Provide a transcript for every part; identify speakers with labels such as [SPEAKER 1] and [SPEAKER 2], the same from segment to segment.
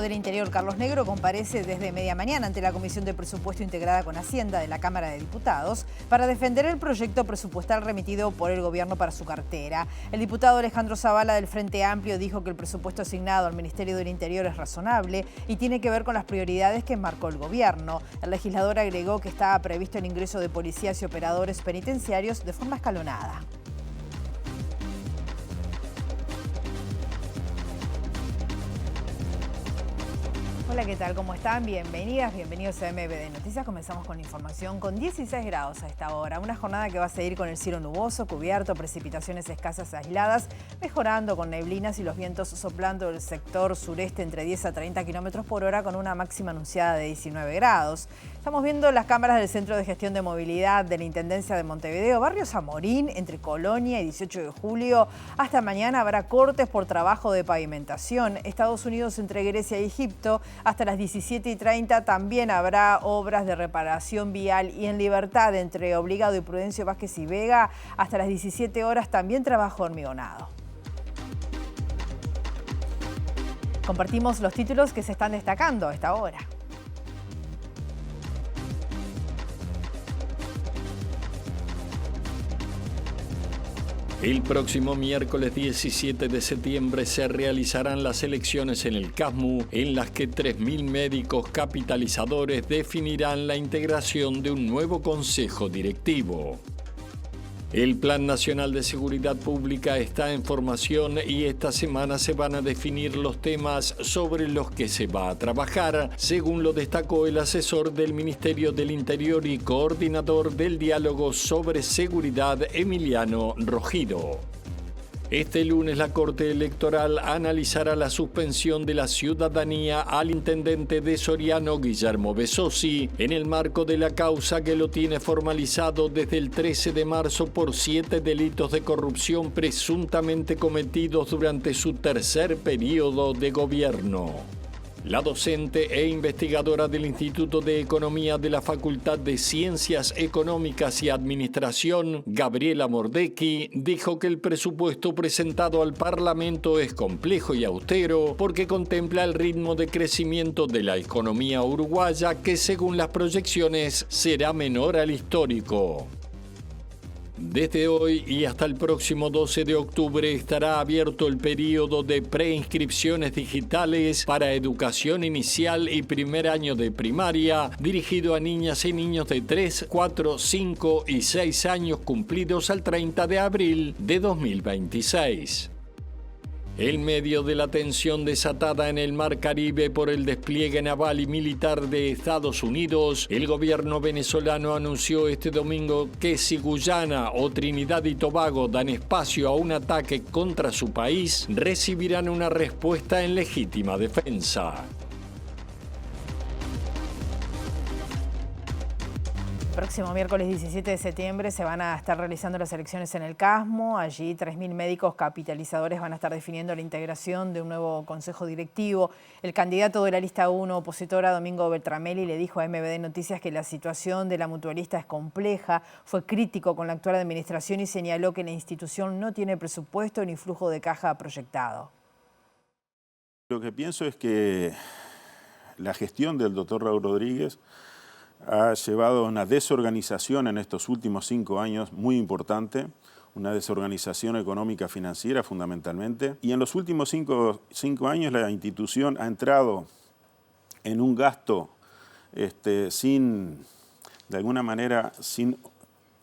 [SPEAKER 1] del Interior, Carlos Negro, comparece desde media mañana ante la Comisión de Presupuesto integrada con Hacienda de la Cámara de Diputados para defender el proyecto presupuestal remitido por el gobierno para su cartera. El diputado Alejandro Zavala del Frente Amplio dijo que el presupuesto asignado al Ministerio del Interior es razonable y tiene que ver con las prioridades que marcó el gobierno. El legislador agregó que estaba previsto el ingreso de policías y operadores penitenciarios de forma escalonada. Hola, ¿qué tal? ¿Cómo están? Bienvenidas, bienvenidos a MBD Noticias. Comenzamos con información con 16 grados a esta hora. Una jornada que va a seguir con el cielo nuboso, cubierto, precipitaciones escasas aisladas, mejorando con neblinas y los vientos soplando del sector sureste entre 10 a 30 kilómetros por hora con una máxima anunciada de 19 grados. Estamos viendo las cámaras del Centro de Gestión de Movilidad de la Intendencia de Montevideo, barrio Zamorín, entre Colonia y 18 de julio. Hasta mañana habrá cortes por trabajo de pavimentación. Estados Unidos entre Grecia y Egipto. Hasta las 17:30 también habrá obras de reparación vial y en Libertad entre Obligado y Prudencio Vázquez y Vega. Hasta las 17 horas también trabajo hormigonado. Compartimos los títulos que se están destacando a esta hora.
[SPEAKER 2] El próximo miércoles 17 de septiembre se realizarán las elecciones en el CASMU, en las que 3.000 médicos capitalizadores definirán la integración de un nuevo consejo directivo. El Plan Nacional de Seguridad Pública está en formación y esta semana se van a definir los temas sobre los que se va a trabajar, según lo destacó el asesor del Ministerio del Interior y coordinador del diálogo sobre seguridad, Emiliano Rogido. Este lunes la Corte Electoral analizará la suspensión de la ciudadanía al intendente de Soriano, Guillermo Besosi, en el marco de la causa que lo tiene formalizado desde el 13 de marzo por 7 delitos de corrupción presuntamente cometidos durante su tercer periodo de gobierno. La docente e investigadora del Instituto de Economía de la Facultad de Ciencias Económicas y Administración, Gabriela Mordecki, dijo que el presupuesto presentado al Parlamento es complejo y austero porque contempla el ritmo de crecimiento de la economía uruguaya que, según las proyecciones, será menor al histórico. Desde hoy y hasta el próximo 12 de octubre estará abierto el periodo de preinscripciones digitales para educación inicial y primer año de primaria, dirigido a niñas y niños de 3, 4, 5 y 6 años cumplidos al 30 de abril de 2026. En medio de la tensión desatada en el Mar Caribe por el despliegue naval y militar de Estados Unidos, el gobierno venezolano anunció este domingo que si Guyana o Trinidad y Tobago dan espacio a un ataque contra su país, recibirán una respuesta en legítima defensa.
[SPEAKER 1] El próximo miércoles 17 de septiembre se van a estar realizando las elecciones en el CASMU. Allí 3.000 médicos capitalizadores van a estar definiendo la integración de un nuevo consejo directivo. El candidato de la lista 1 opositora, Domingo Beltramelli, le dijo a MBD Noticias que la situación de la mutualista es compleja. Fue crítico con la actual administración y señaló que la institución no tiene presupuesto ni flujo de caja proyectado.
[SPEAKER 3] Lo que pienso es que la gestión del doctor Raúl Rodríguez ha llevado a una desorganización en estos últimos 5 años muy importante, una desorganización económica financiera fundamentalmente. Y en los últimos cinco años la institución ha entrado en un gasto de alguna manera, sin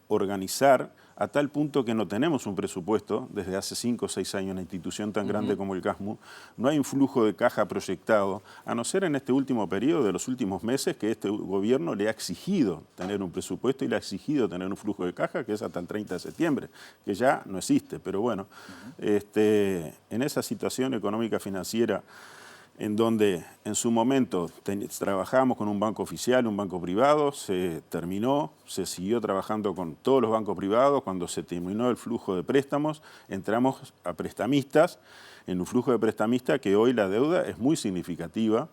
[SPEAKER 3] organizar, a tal punto que no tenemos un presupuesto desde hace 5 o 6 años en una institución tan grande como el CASMU. No hay un flujo de caja proyectado, a no ser en este último periodo de los últimos meses que este gobierno le ha exigido tener un presupuesto y le ha exigido tener un flujo de caja que es hasta el 30 de septiembre, que ya no existe. Pero bueno, en esa situación económica financiera en donde en su momento trabajábamos con un banco oficial, un banco privado, se terminó, se siguió trabajando con todos los bancos privados. Cuando se terminó el flujo de préstamos, entramos a prestamistas, en un flujo de prestamistas que hoy la deuda es muy significativa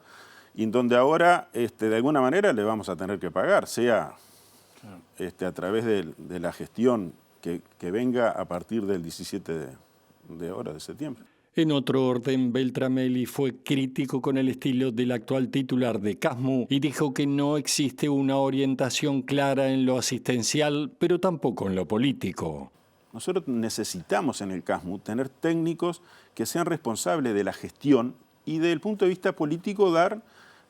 [SPEAKER 3] y en donde ahora de alguna manera le vamos a tener que pagar, sea a través de la gestión que venga a partir del 17 de septiembre.
[SPEAKER 2] En otro orden, Beltramelli fue crítico con el estilo del actual titular de CASMU y dijo que no existe una orientación clara en lo asistencial, pero tampoco en lo político.
[SPEAKER 3] Nosotros necesitamos en el CASMU tener técnicos que sean responsables de la gestión y desde el punto de vista político dar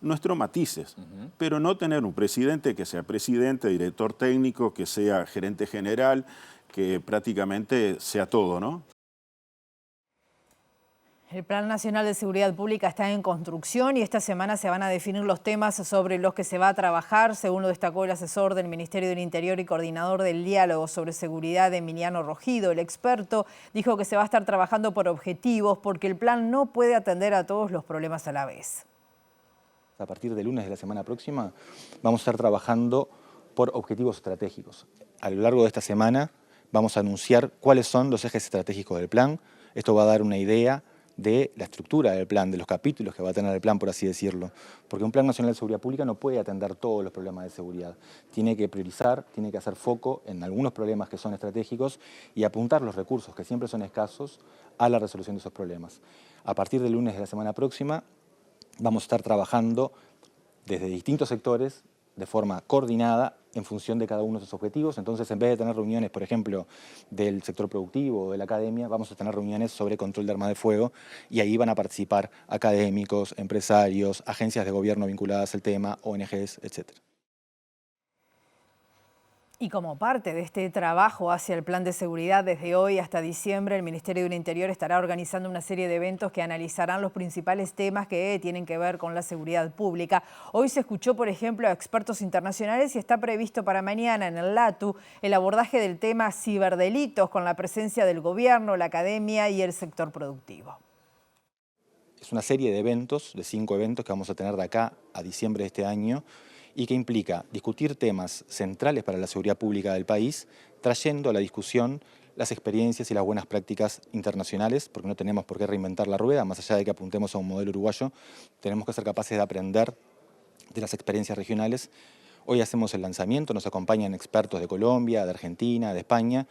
[SPEAKER 3] nuestros matices, pero no tener un presidente que sea presidente, director técnico, que sea gerente general, que prácticamente sea todo, ¿no?
[SPEAKER 1] El Plan Nacional de Seguridad Pública está en construcción y esta semana se van a definir los temas sobre los que se va a trabajar, según lo destacó el asesor del Ministerio del Interior y coordinador del diálogo sobre seguridad, Emiliano Rojido. El experto dijo que se va a estar trabajando por objetivos porque el plan no puede atender a todos los problemas a la vez.
[SPEAKER 4] A partir del lunes de la semana próxima vamos a estar trabajando por objetivos estratégicos. A lo largo de esta semana vamos a anunciar cuáles son los ejes estratégicos del plan. Esto va a dar una idea de la estructura del plan, de los capítulos que va a tener el plan, por así decirlo. Porque un Plan Nacional de Seguridad Pública no puede atender todos los problemas de seguridad. Tiene que priorizar, tiene que hacer foco en algunos problemas que son estratégicos y apuntar los recursos, que siempre son escasos, a la resolución de esos problemas. A partir del lunes de la semana próxima vamos a estar trabajando desde distintos sectores de forma coordinada en función de cada uno de esos objetivos. Entonces, en vez de tener reuniones, por ejemplo, del sector productivo o de la academia, vamos a tener reuniones sobre control de armas de fuego y ahí van a participar académicos, empresarios, agencias de gobierno vinculadas al tema, ONGs, etc.
[SPEAKER 1] Y como parte de este trabajo hacia el plan de seguridad, desde hoy hasta diciembre, el Ministerio del Interior estará organizando una serie de eventos que analizarán los principales temas que tienen que ver con la seguridad pública. Hoy se escuchó, por ejemplo, a expertos internacionales y está previsto para mañana en el LATU el abordaje del tema ciberdelitos con la presencia del gobierno, la academia y el sector productivo.
[SPEAKER 4] Es una serie de eventos, de 5 eventos que vamos a tener de acá a diciembre de este año, y que implica discutir temas centrales para la seguridad pública del país, trayendo a la discusión las experiencias y las buenas prácticas internacionales, porque no tenemos por qué reinventar la rueda, más allá de que apuntemos a un modelo uruguayo, tenemos que ser capaces de aprender de las experiencias regionales. Hoy hacemos el lanzamiento, nos acompañan expertos de Colombia, de Argentina, de España,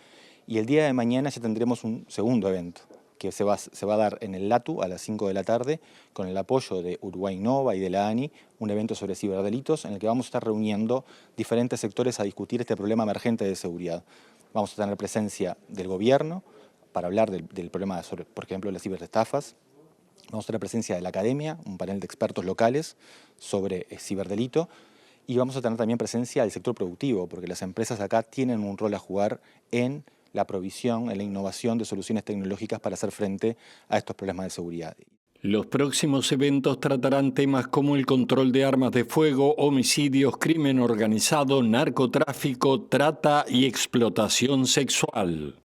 [SPEAKER 4] y el día de mañana ya tendremos un segundo evento, que se va a dar en el LATU a las 5 de la tarde, con el apoyo de Uruguay Innova y de la ANI, un evento sobre ciberdelitos en el que vamos a estar reuniendo diferentes sectores a discutir este problema emergente de seguridad. Vamos a tener presencia del gobierno para hablar del problema, sobre, por ejemplo, las ciberestafas. Vamos a tener presencia de la academia, un panel de expertos locales sobre ciberdelito. Y vamos a tener también presencia del sector productivo, porque las empresas acá tienen un rol a jugar en la provisión, en la innovación de soluciones tecnológicas para hacer frente a estos problemas de seguridad.
[SPEAKER 2] Los próximos eventos tratarán temas como el control de armas de fuego, homicidios, crimen organizado, narcotráfico, trata y explotación sexual.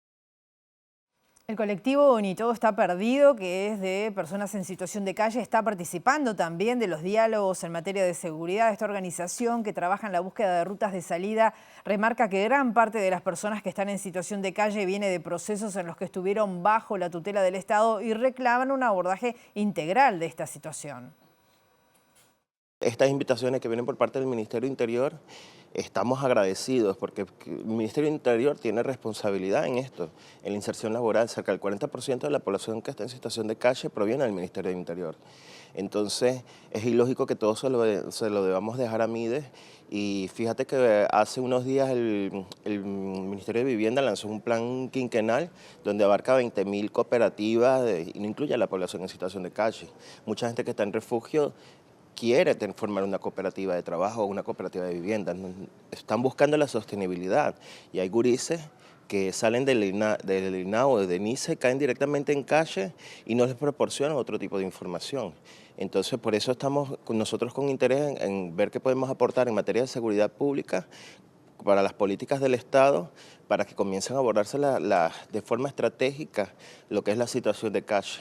[SPEAKER 1] El colectivo Ni Todo Está Perdido, que es de personas en situación de calle, está participando también de los diálogos en materia de seguridad. Esta organización, que trabaja en la búsqueda de rutas de salida, remarca que gran parte de las personas que están en situación de calle viene de procesos en los que estuvieron bajo la tutela del Estado y reclaman un abordaje integral de esta situación.
[SPEAKER 5] Estas invitaciones que vienen por parte del Ministerio del Interior, estamos agradecidos porque el Ministerio del Interior tiene responsabilidad en esto, en la inserción laboral. Cerca del 40% de la población que está en situación de calle proviene del Ministerio del Interior. Entonces, es ilógico que todo se lo debamos dejar a Mides. Y fíjate que hace unos días el Ministerio de Vivienda lanzó un plan quinquenal donde abarca 20.000 cooperativas y no incluye a la población en situación de calle. Mucha gente que está en refugio quiere formar una cooperativa de trabajo o una cooperativa de vivienda. Están buscando la sostenibilidad y hay gurises que salen del INAO o de NICE, caen directamente en calle y no les proporcionan otro tipo de información. Entonces, por eso estamos nosotros con interés en ver qué podemos aportar en materia de seguridad pública para las políticas del Estado, para que comiencen a abordarse de forma estratégica lo que es la situación de calle.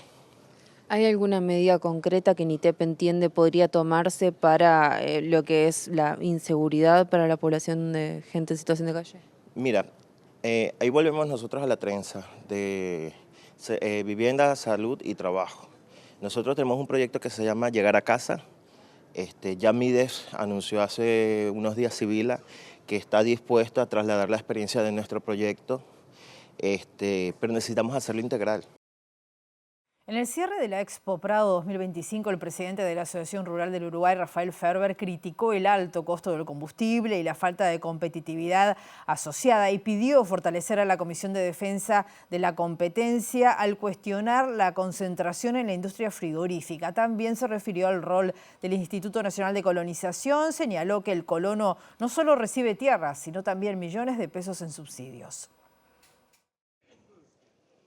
[SPEAKER 6] ¿Hay alguna medida concreta que NITEP entiende podría tomarse para lo que es la inseguridad para la población de gente en situación de calle?
[SPEAKER 5] Mira, ahí volvemos nosotros a la trenza de vivienda, salud y trabajo. Nosotros tenemos un proyecto que se llama Llegar a Casa. Ya Mides anunció hace unos días Sibila que está dispuesto a trasladar la experiencia de nuestro proyecto, pero necesitamos hacerlo integral.
[SPEAKER 1] En el cierre de la Expo Prado 2025, el presidente de la Asociación Rural del Uruguay, Rafael Ferber, criticó el alto costo del combustible y la falta de competitividad asociada y pidió fortalecer a la Comisión de Defensa de la Competencia al cuestionar la concentración en la industria frigorífica. También se refirió al rol del Instituto Nacional de Colonización. Señaló que el colono no solo recibe tierras, sino también millones de pesos en subsidios.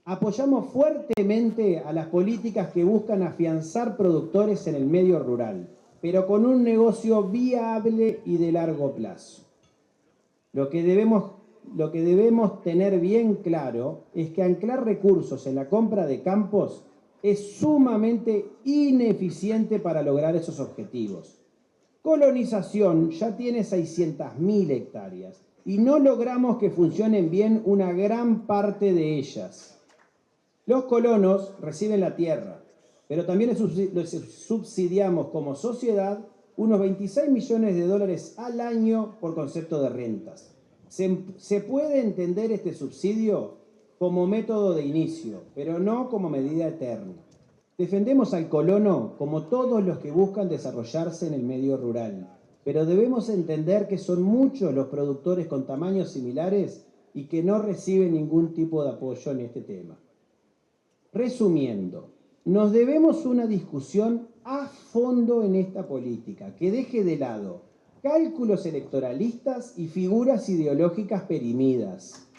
[SPEAKER 7] Apoyamos fuertemente a las políticas que buscan afianzar productores en el medio rural, pero con un negocio viable y de largo plazo. Lo que debemos tener bien claro es que anclar recursos en la compra de campos es sumamente ineficiente para lograr esos objetivos. Colonización ya tiene 600.000 hectáreas y no logramos que funcionen bien una gran parte de ellas. Los colonos reciben la tierra, pero también les subsidiamos como sociedad unos 26 millones de dólares al año por concepto de rentas. Se puede entender este subsidio como método de inicio, pero no como medida eterna. Defendemos al colono como todos los que buscan desarrollarse en el medio rural, pero debemos entender que son muchos los productores con tamaños similares y que no reciben ningún tipo de apoyo en este tema. Resumiendo, nos debemos una discusión a fondo en esta política, que deje de lado cálculos electoralistas y figuras ideológicas perimidas.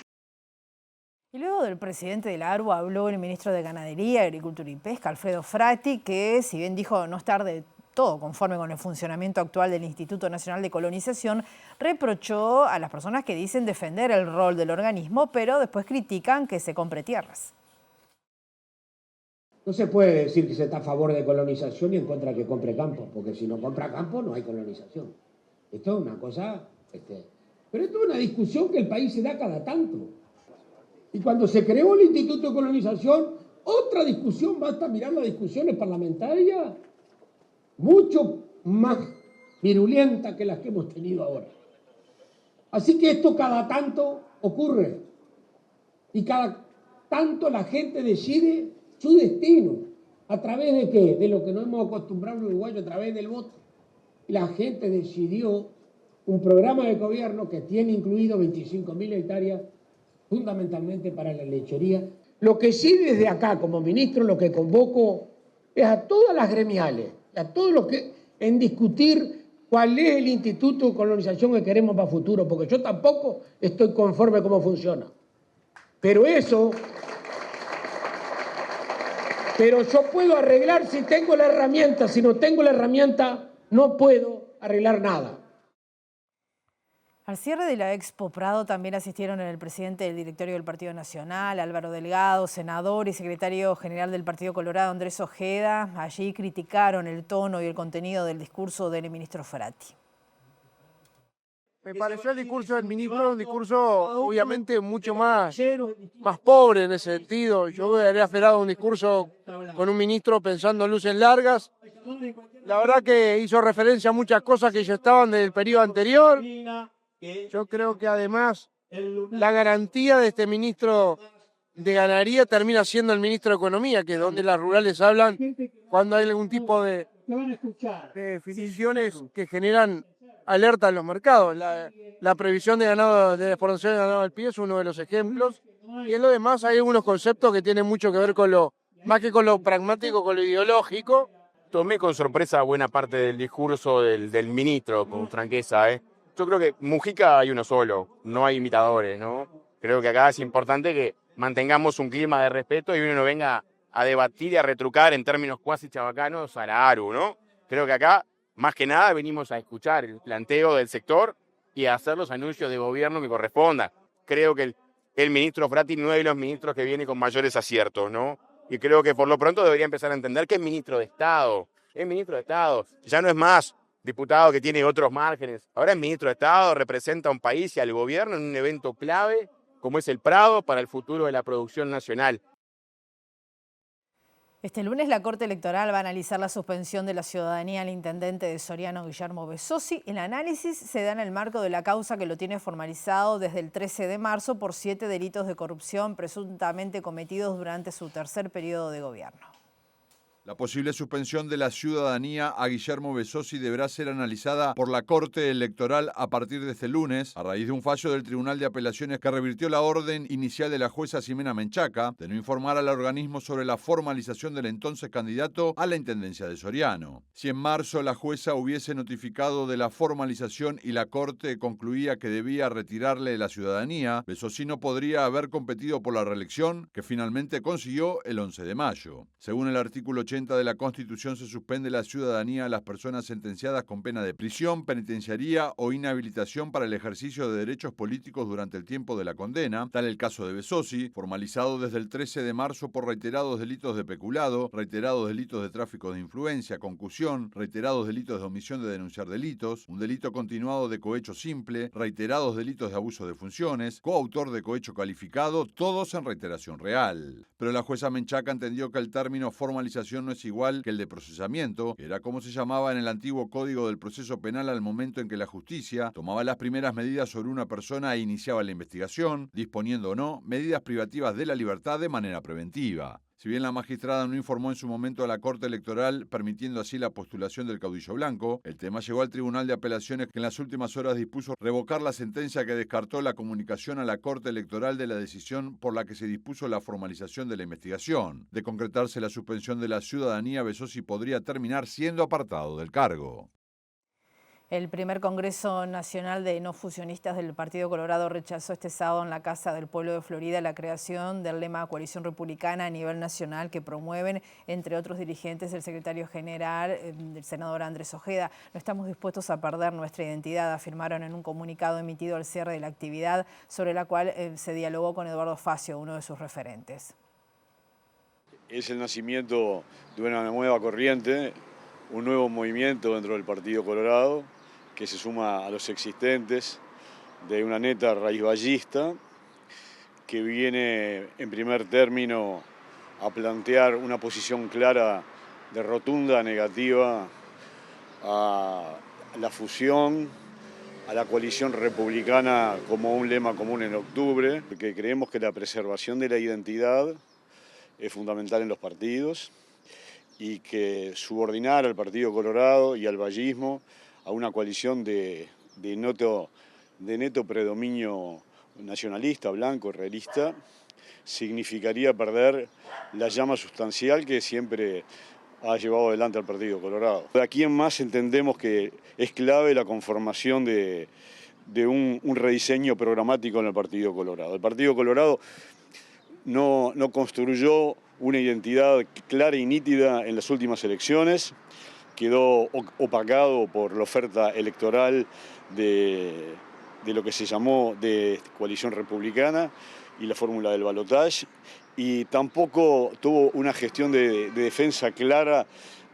[SPEAKER 1] Y luego del presidente de la ARU habló el ministro de Ganadería, Agricultura y Pesca, Alfredo Frati, que si bien dijo no estar de todo conforme con el funcionamiento actual del Instituto Nacional de Colonización, reprochó a las personas que dicen defender el rol del organismo, pero después critican que se compre tierras.
[SPEAKER 8] No se puede decir que se está a favor de colonización y en contra de que compre campos, porque si no compra campos no hay colonización. Esto es una cosa... Pero esto es una discusión que el país se da cada tanto. Y cuando se creó el Instituto de Colonización, otra discusión, basta mirar las discusiones parlamentarias, mucho más virulenta que las que hemos tenido ahora. Así que esto cada tanto ocurre. Y cada tanto la gente decide su destino. ¿A través de qué? De lo que nos hemos acostumbrado en Uruguay, a través del voto. Y la gente decidió un programa de gobierno que tiene incluido 25.000 hectáreas, fundamentalmente para la lechería. Lo que sí desde acá, como ministro, lo que convoco es a todas las gremiales, a todos los que, en discutir cuál es el Instituto de Colonización que queremos para el futuro, porque yo tampoco estoy conforme cómo funciona. Pero yo puedo arreglar si tengo la herramienta. Si no tengo la herramienta, no puedo arreglar nada.
[SPEAKER 1] Al cierre de la Expo Prado también asistieron el presidente del directorio del Partido Nacional, Álvaro Delgado, senador y secretario general del Partido Colorado, Andrés Ojeda. Allí criticaron el tono y el contenido del discurso del ministro Frati.
[SPEAKER 9] Me pareció el discurso del ministro un discurso obviamente mucho más pobre en ese sentido. Yo habría esperado un discurso con un ministro pensando en luces largas. La verdad que hizo referencia a muchas cosas que ya estaban del periodo anterior. Yo creo que además la garantía de este ministro de Ganadería termina siendo el ministro de Economía, que es donde las rurales hablan cuando hay algún tipo de definiciones que generan alerta en los mercados. La previsión de ganado, de exportación de ganado al pie es uno de los ejemplos. Y en lo demás hay algunos conceptos que tienen mucho que ver con más que con lo pragmático, con lo ideológico.
[SPEAKER 10] Tomé con sorpresa buena parte del discurso del ministro, con franqueza. Yo creo que Mujica hay uno solo, no hay imitadores, ¿no? Creo que acá es importante que mantengamos un clima de respeto y uno no venga a debatir y a retrucar en términos cuasi chabacanos a la ARU, ¿no? Creo que acá, más que nada, venimos a escuchar el planteo del sector y a hacer los anuncios de gobierno que correspondan. Creo que el ministro Frati no es de los ministros que viene con mayores aciertos, ¿no? Y creo que por lo pronto debería empezar a entender que es ministro de Estado. Es ministro de Estado. Ya no es más diputado que tiene otros márgenes. Ahora es ministro de Estado, representa a un país y al gobierno en un evento clave como es el Prado para el futuro de la producción nacional.
[SPEAKER 1] Este lunes la Corte Electoral va a analizar la suspensión de la ciudadanía al intendente de Soriano, Guillermo Besosi. El análisis se da en el marco de la causa que lo tiene formalizado desde el 13 de marzo por 7 delitos de corrupción presuntamente cometidos durante su tercer periodo de gobierno.
[SPEAKER 11] La posible suspensión de la ciudadanía a Guillermo Besosi deberá ser analizada por la Corte Electoral a partir de este lunes, a raíz de un fallo del Tribunal de Apelaciones que revirtió la orden inicial de la jueza Ximena Menchaca de no informar al organismo sobre la formalización del entonces candidato a la Intendencia de Soriano. Si en marzo la jueza hubiese notificado de la formalización y la Corte concluía que debía retirarle la ciudadanía, Besosi no podría haber competido por la reelección, que finalmente consiguió el 11 de mayo. Según el artículo 80 de la Constitución, se suspende la ciudadanía a las personas sentenciadas con pena de prisión, penitenciaría o inhabilitación para el ejercicio de derechos políticos durante el tiempo de la condena, tal el caso de Besosi, formalizado desde el 13 de marzo por reiterados delitos de peculado, reiterados delitos de tráfico de influencia, concusión, reiterados delitos de omisión de denunciar delitos, un delito continuado de cohecho simple, reiterados delitos de abuso de funciones, coautor de cohecho calificado, todos en reiteración real. Pero la jueza Menchaca entendió que el término formalización no es igual que el de procesamiento, que era como se llamaba en el antiguo Código del Proceso Penal al momento en que la justicia tomaba las primeras medidas sobre una persona e iniciaba la investigación, disponiendo o no medidas privativas de la libertad de manera preventiva. Si bien la magistrada no informó en su momento a la Corte Electoral, permitiendo así la postulación del caudillo blanco, el tema llegó al Tribunal de Apelaciones, que en las últimas horas dispuso revocar la sentencia que descartó la comunicación a la Corte Electoral de la decisión por la que se dispuso la formalización de la investigación. De concretarse la suspensión de la ciudadanía, Besosi podría terminar siendo apartado del cargo.
[SPEAKER 1] El primer Congreso Nacional de No Fusionistas del Partido Colorado rechazó este sábado en la Casa del Pueblo de Florida la creación del lema Coalición Republicana a nivel nacional que promueven, entre otros dirigentes, el secretario general, el senador Andrés Ojeda. No estamos dispuestos a perder nuestra identidad, afirmaron en un comunicado emitido al cierre de la actividad, sobre la cual se dialogó con Eduardo Facio, uno de sus referentes.
[SPEAKER 12] Es el nacimiento de una nueva corriente, un nuevo movimiento dentro del Partido Colorado, que se suma a los existentes, de una neta raíz vallista, que viene en primer término a plantear una posición clara de rotunda negativa a la fusión, a la coalición republicana como un lema común en octubre, porque creemos que la preservación de la identidad es fundamental en los partidos y que subordinar al Partido Colorado y al vallismo a una coalición de neto predominio nacionalista, blanco, realista, significaría perder la llama sustancial que siempre ha llevado adelante al Partido Colorado. De aquí en más entendemos que es clave la conformación de un rediseño programático en el Partido Colorado. El Partido Colorado no construyó una identidad clara y nítida en las últimas elecciones, quedó opacado por la oferta electoral de lo que se llamó de coalición republicana y la fórmula del balotaje, y tampoco tuvo una gestión de defensa clara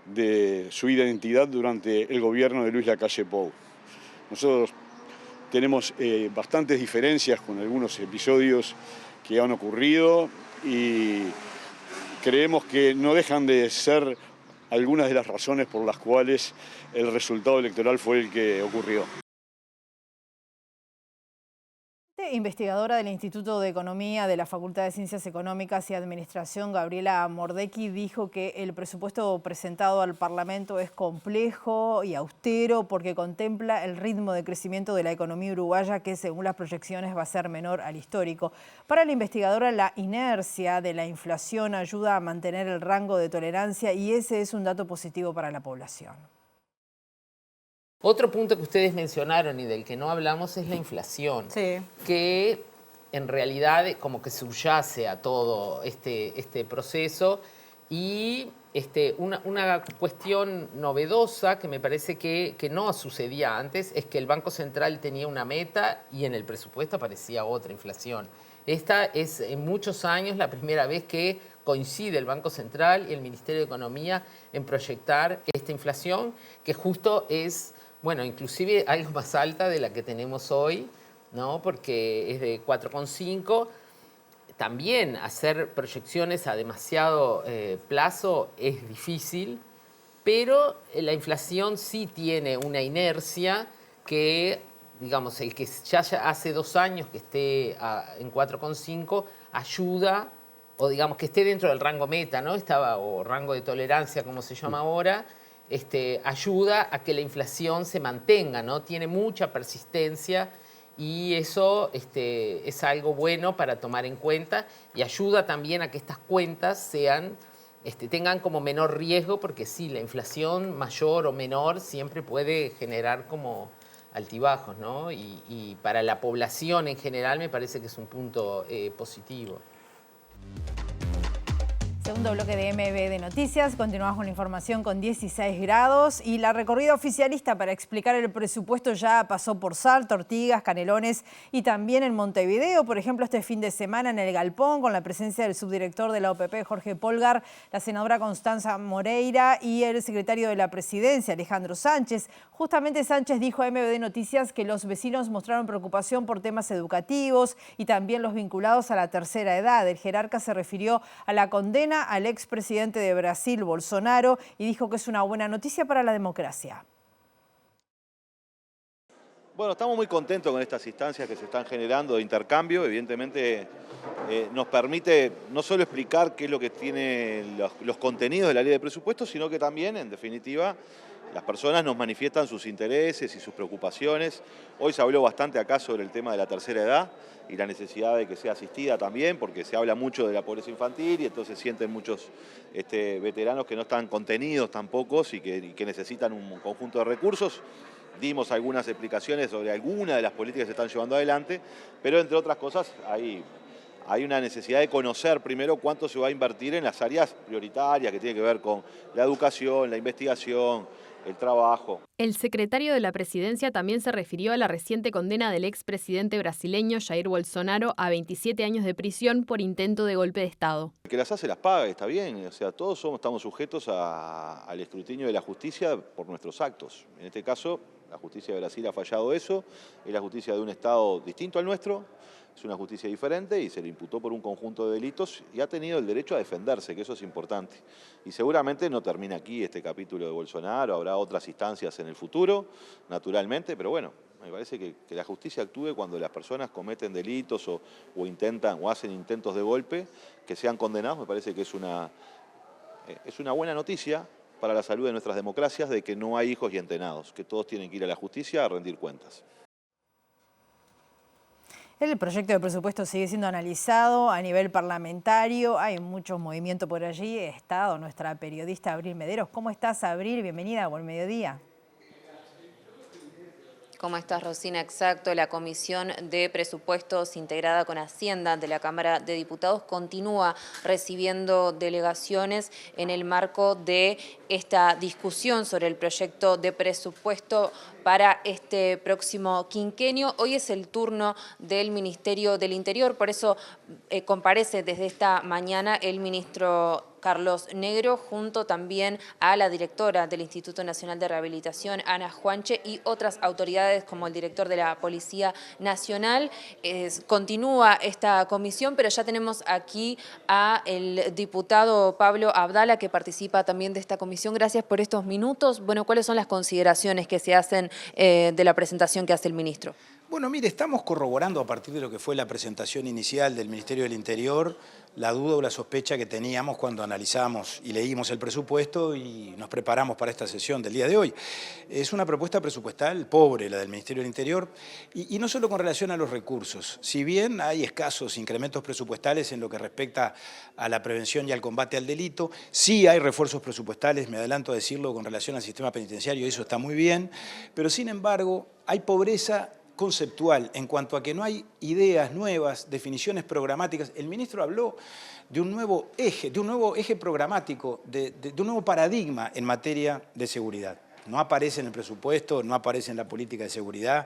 [SPEAKER 12] de su identidad durante el gobierno de Luis Lacalle Pou. Nosotros tenemos bastantes diferencias con algunos episodios que han ocurrido y creemos que no dejan de ser algunas de las razones por las cuales el resultado electoral fue el que ocurrió.
[SPEAKER 1] Investigadora del Instituto de Economía de la Facultad de Ciencias Económicas y Administración, Gabriela Mordecki, dijo que el presupuesto presentado al Parlamento es complejo y austero porque contempla el ritmo de crecimiento de la economía uruguaya, que según las proyecciones va a ser menor al histórico. Para la investigadora, la inercia de la inflación ayuda a mantener el rango de tolerancia y ese es un dato positivo para la población.
[SPEAKER 13] Otro punto que ustedes mencionaron y del que no hablamos es la inflación, que en realidad como que subyace a todo este proceso y una cuestión novedosa que me parece que no sucedía antes es que el Banco Central tenía una meta y en el presupuesto aparecía otra inflación. Esta es en muchos años la primera vez que coincide el Banco Central y el Ministerio de Economía en proyectar esta inflación, que justo es, bueno, inclusive algo más alta de la que tenemos hoy, ¿no? Porque es de 4,5. También hacer proyecciones a demasiado plazo es difícil, pero la inflación sí tiene una inercia que, digamos, el que ya hace 2 años que esté en 4,5 ayuda o digamos que esté dentro del rango meta, ¿no? O rango de tolerancia, como se llama ahora, ayuda a que la inflación se mantenga, ¿no? Tiene mucha persistencia y eso es algo bueno para tomar en cuenta y ayuda también a que estas cuentas tengan como menor riesgo, porque sí, la inflación mayor o menor siempre puede generar como altibajos, ¿no? Y para la población en general me parece que es un punto positivo.
[SPEAKER 1] Segundo bloque de MB Noticias. Continuamos con la información con 16 grados y la recorrida oficialista para explicar el presupuesto ya pasó por Salta, Ortigas, Canelones y también en Montevideo. Por ejemplo, este fin de semana en el Galpón, con la presencia del subdirector de la OPP, Jorge Polgar, la senadora Constanza Moreira y el secretario de la Presidencia, Alejandro Sánchez. Justamente Sánchez dijo a MB Noticias que los vecinos mostraron preocupación por temas educativos y también los vinculados a la tercera edad. El jerarca se refirió a la condena al expresidente de Brasil, Bolsonaro, y dijo que es una buena noticia para la democracia.
[SPEAKER 14] Bueno, estamos muy contentos con estas instancias que se están generando de intercambio. Evidentemente nos permite no solo explicar qué es lo que tienen los contenidos de la ley de presupuesto, sino que también, en definitiva, las personas nos manifiestan sus intereses y sus preocupaciones. Hoy se habló bastante acá sobre el tema de la tercera edad y la necesidad de que sea asistida también, porque se habla mucho de la pobreza infantil y entonces sienten muchos veteranos que no están contenidos tampoco y que necesitan un conjunto de recursos. Dimos algunas explicaciones sobre algunas de las políticas que se están llevando adelante, pero entre otras cosas hay una necesidad de conocer primero cuánto se va a invertir en las áreas prioritarias que tienen que ver con la educación, la investigación, el trabajo.
[SPEAKER 15] El secretario de la Presidencia también se refirió a la reciente condena del expresidente brasileño Jair Bolsonaro a 27 años de prisión por intento de golpe de Estado.
[SPEAKER 14] El que las hace las paga, está bien, o sea, todos estamos sujetos al escrutinio de la justicia por nuestros actos. En este caso, la justicia de Brasil ha fallado eso, es la justicia de un Estado distinto al nuestro, es una justicia diferente y se le imputó por un conjunto de delitos y ha tenido el derecho a defenderse, que eso es importante. Y seguramente no termina aquí este capítulo de Bolsonaro, habrá otras instancias en el futuro, naturalmente, pero bueno, me parece que la justicia actúe cuando las personas cometen delitos o intentan o hacen intentos de golpe, que sean condenados, me parece que es una buena noticia para la salud de nuestras democracias, de que no hay hijos y entrenados, que todos tienen que ir a la justicia a rendir cuentas.
[SPEAKER 1] El proyecto de presupuesto sigue siendo analizado a nivel parlamentario. Hay muchos movimientos por allí. Ha estado nuestra periodista Abril Mederos. ¿Cómo estás, Abril? Bienvenida, buen mediodía.
[SPEAKER 6] ¿Cómo estás, Rosina? Exacto, la Comisión de Presupuestos integrada con Hacienda de la Cámara de Diputados continúa recibiendo delegaciones en el marco de esta discusión sobre el proyecto de presupuesto para este próximo quinquenio. Hoy es el turno del Ministerio del Interior, por eso comparece desde esta mañana el ministro Carlos Negro, junto también a la directora del Instituto Nacional de Rehabilitación, Ana Juanche, y otras autoridades como el director de la Policía Nacional. Continúa esta comisión, pero ya tenemos aquí a el diputado Pablo Abdala, que participa también de esta comisión. Gracias por estos minutos. Bueno, ¿cuáles son las consideraciones que se hacen de la presentación que hace el ministro?
[SPEAKER 16] Bueno, mire, estamos corroborando a partir de lo que fue la presentación inicial del Ministerio del Interior la duda o la sospecha que teníamos cuando analizamos y leímos el presupuesto y nos preparamos para esta sesión del día de hoy. Es una propuesta presupuestal pobre, la del Ministerio del Interior, y no solo con relación a los recursos. Si bien hay escasos incrementos presupuestales en lo que respecta a la prevención y al combate al delito, sí hay refuerzos presupuestales, me adelanto a decirlo, con relación al sistema penitenciario, eso está muy bien, pero sin embargo hay pobreza conceptual en cuanto a que no hay ideas nuevas, definiciones programáticas. El ministro habló de un nuevo eje programático, de un nuevo paradigma en materia de seguridad. No aparece en el presupuesto, no aparece en la política de seguridad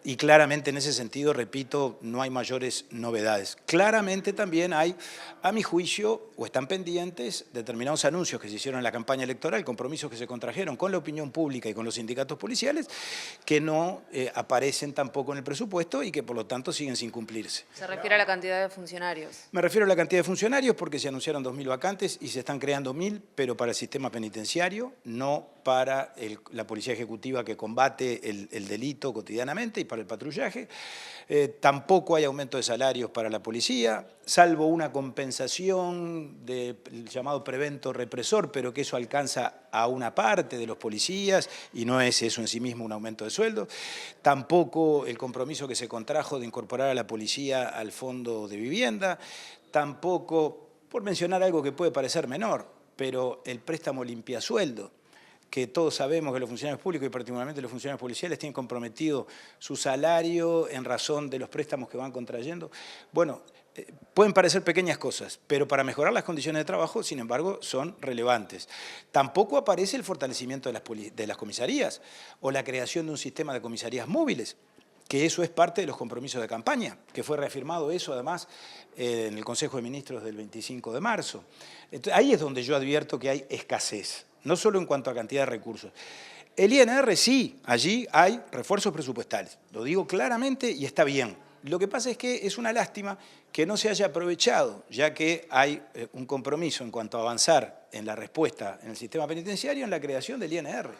[SPEAKER 16] y claramente en ese sentido, repito, no hay mayores novedades. Claramente también hay, a mi juicio, o están pendientes determinados anuncios que se hicieron en la campaña electoral, compromisos que se contrajeron con la opinión pública y con los sindicatos policiales, que no aparecen tampoco en el presupuesto y que por lo tanto siguen sin cumplirse.
[SPEAKER 6] ¿Se refiere a la cantidad de funcionarios?
[SPEAKER 16] Me refiero a la cantidad de funcionarios porque se anunciaron 2.000 vacantes y se están creando 1.000, pero para el sistema penitenciario, no para la Policía Ejecutiva que combate el delito cotidianamente y para el patrullaje. Tampoco hay aumento de salarios para la policía, salvo una compensación del llamado prevento represor, pero que eso alcanza a una parte de los policías y no es eso en sí mismo un aumento de sueldo. Tampoco el compromiso que se contrajo de incorporar a la policía al fondo de vivienda. Tampoco, por mencionar algo que puede parecer menor, pero el préstamo limpiasueldo, que todos sabemos que los funcionarios públicos y particularmente los funcionarios policiales tienen comprometido su salario en razón de los préstamos que van contrayendo. Bueno, pueden parecer pequeñas cosas, pero para mejorar las condiciones de trabajo, sin embargo, son relevantes. Tampoco aparece el fortalecimiento de las comisarías o la creación de un sistema de comisarías móviles, que eso es parte de los compromisos de campaña, que fue reafirmado eso además en el Consejo de Ministros del 25 de marzo. Entonces, ahí es donde yo advierto que hay escasez, no solo en cuanto a cantidad de recursos. El INR sí, allí hay refuerzos presupuestales, lo digo claramente y está bien. Lo que pasa es que es una lástima que no se haya aprovechado, ya que hay un compromiso en cuanto a avanzar en la respuesta en el sistema penitenciario en la creación del INR.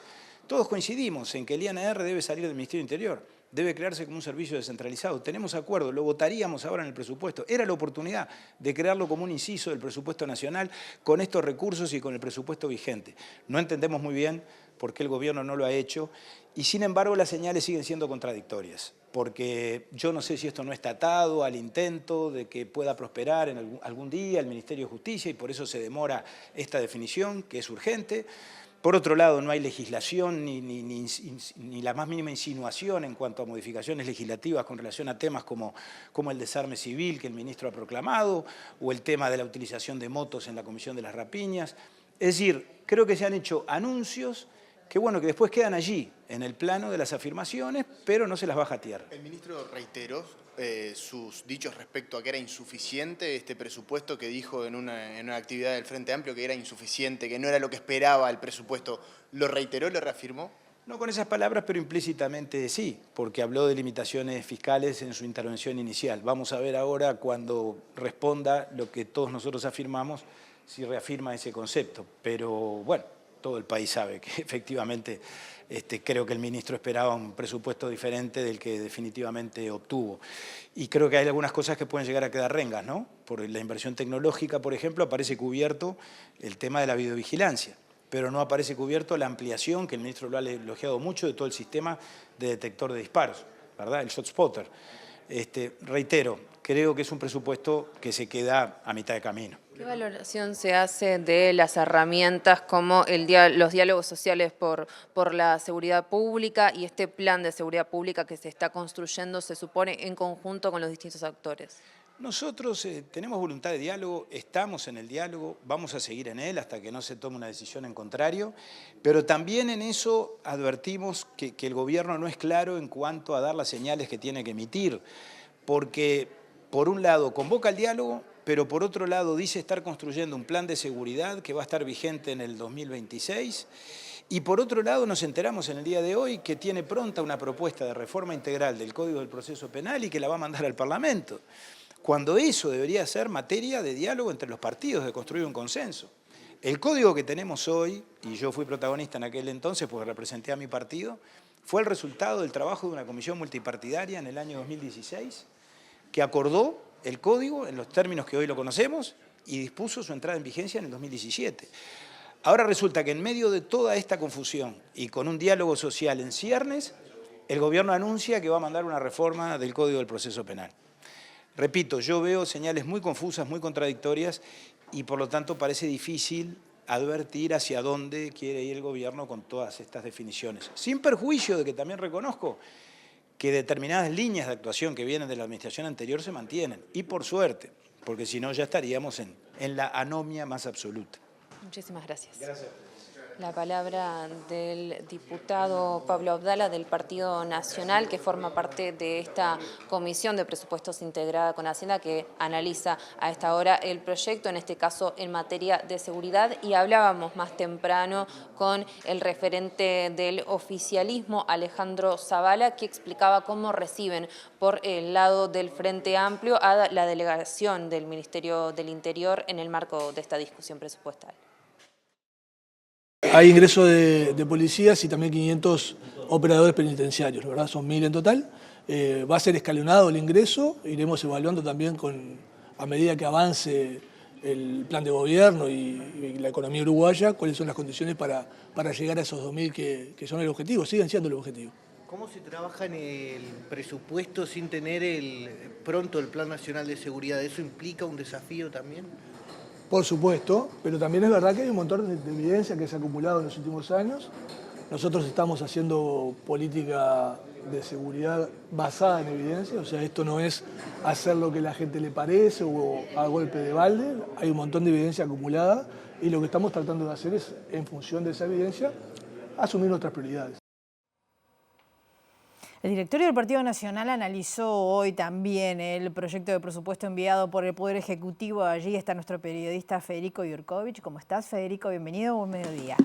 [SPEAKER 16] Todos coincidimos en que el INR debe salir del Ministerio del Interior, debe crearse como un servicio descentralizado. Tenemos acuerdo, lo votaríamos ahora en el presupuesto. Era la oportunidad de crearlo como un inciso del presupuesto nacional con estos recursos y con el presupuesto vigente. No entendemos muy bien por qué el gobierno no lo ha hecho y sin embargo las señales siguen siendo contradictorias. Porque yo no sé si esto no está atado al intento de que pueda prosperar en algún día el Ministerio de Justicia y por eso se demora esta definición, que es urgente. Por otro lado, no hay legislación ni la más mínima insinuación en cuanto a modificaciones legislativas con relación a temas como el desarme civil que el ministro ha proclamado o el tema de la utilización de motos en la comisión de las rapiñas. Es decir, creo que se han hecho anuncios que después quedan allí, en el plano de las afirmaciones, pero no se las baja a tierra.
[SPEAKER 17] El ministro reiteró sus dichos respecto a que era insuficiente este presupuesto, que dijo en una actividad del Frente Amplio que era insuficiente, que no era lo que esperaba el presupuesto. ¿Lo reiteró, lo reafirmó?
[SPEAKER 16] No con esas palabras, pero implícitamente sí, porque habló de limitaciones fiscales en su intervención inicial. Vamos a ver ahora, cuando responda lo que todos nosotros afirmamos, si reafirma ese concepto. Pero bueno, todo el país sabe que efectivamente creo que el ministro esperaba un presupuesto diferente del que definitivamente obtuvo. Y creo que hay algunas cosas que pueden llegar a quedar rengas, ¿no? Por la inversión tecnológica, por ejemplo, aparece cubierto el tema de la videovigilancia, pero no aparece cubierto la ampliación, que el ministro lo ha elogiado mucho, de todo el sistema de detector de disparos, ¿verdad? El ShotSpotter. Reitero, creo que es un presupuesto que se queda a mitad de camino.
[SPEAKER 6] ¿Qué valoración se hace de las herramientas como los diálogos sociales por la seguridad pública y este plan de seguridad pública que se está construyendo, se supone, en conjunto con los distintos actores?
[SPEAKER 16] Nosotros tenemos voluntad de diálogo, estamos en el diálogo, vamos a seguir en él hasta que no se tome una decisión en contrario, pero también en eso advertimos que el gobierno no es claro en cuanto a dar las señales que tiene que emitir, porque por un lado convoca al diálogo, pero por otro lado dice estar construyendo un plan de seguridad que va a estar vigente en el 2026, y por otro lado nos enteramos en el día de hoy que tiene pronta una propuesta de reforma integral del Código del Proceso Penal y que la va a mandar al Parlamento, cuando eso debería ser materia de diálogo entre los partidos, de construir un consenso. El código que tenemos hoy, y yo fui protagonista en aquel entonces porque representé a mi partido, fue el resultado del trabajo de una comisión multipartidaria en el año 2016, que acordó el código en los términos que hoy lo conocemos y dispuso su entrada en vigencia en el 2017. Ahora resulta que en medio de toda esta confusión y con un diálogo social en ciernes, el gobierno anuncia que va a mandar una reforma del Código del Proceso Penal. Repito, yo veo señales muy confusas, muy contradictorias y por lo tanto parece difícil advertir hacia dónde quiere ir el gobierno con todas estas definiciones. Sin perjuicio de que también reconozco que determinadas líneas de actuación que vienen de la administración anterior se mantienen. Y por suerte, porque si no ya estaríamos en la anomia más absoluta.
[SPEAKER 6] Muchísimas gracias.
[SPEAKER 16] Gracias.
[SPEAKER 6] La palabra del diputado Pablo Abdala del Partido Nacional, que forma parte de esta Comisión de Presupuestos integrada con Hacienda, que analiza a esta hora el proyecto, en este caso en materia de seguridad. Y hablábamos más temprano con el referente del oficialismo, Alejandro Zavala, que explicaba cómo reciben por el lado del Frente Amplio a la delegación del Ministerio del Interior en el marco de esta discusión presupuestal.
[SPEAKER 18] Hay ingreso de policías y también 500 operadores penitenciarios, ¿verdad? Son 1000 en total. Va a ser escalonado el ingreso, iremos evaluando también a medida que avance el plan de gobierno y la economía uruguaya, cuáles son las condiciones para llegar a esos 2000 que son el objetivo, siguen siendo el objetivo.
[SPEAKER 19] ¿Cómo se trabaja en el presupuesto sin tener pronto el Plan Nacional de Seguridad? ¿Eso implica un desafío también?
[SPEAKER 18] Por supuesto, pero también es verdad que hay un montón de evidencia que se ha acumulado en los últimos años. Nosotros estamos haciendo política de seguridad basada en evidencia, o sea, esto no es hacer lo que la gente le parece o a golpe de balde, hay un montón de evidencia acumulada y lo que estamos tratando de hacer es, en función de esa evidencia, asumir nuestras prioridades.
[SPEAKER 1] El directorio del Partido Nacional analizó hoy también el proyecto de presupuesto enviado por el Poder Ejecutivo. Allí está nuestro periodista Federico Jurkovic. ¿Cómo estás, Federico? Bienvenido, buen mediodía.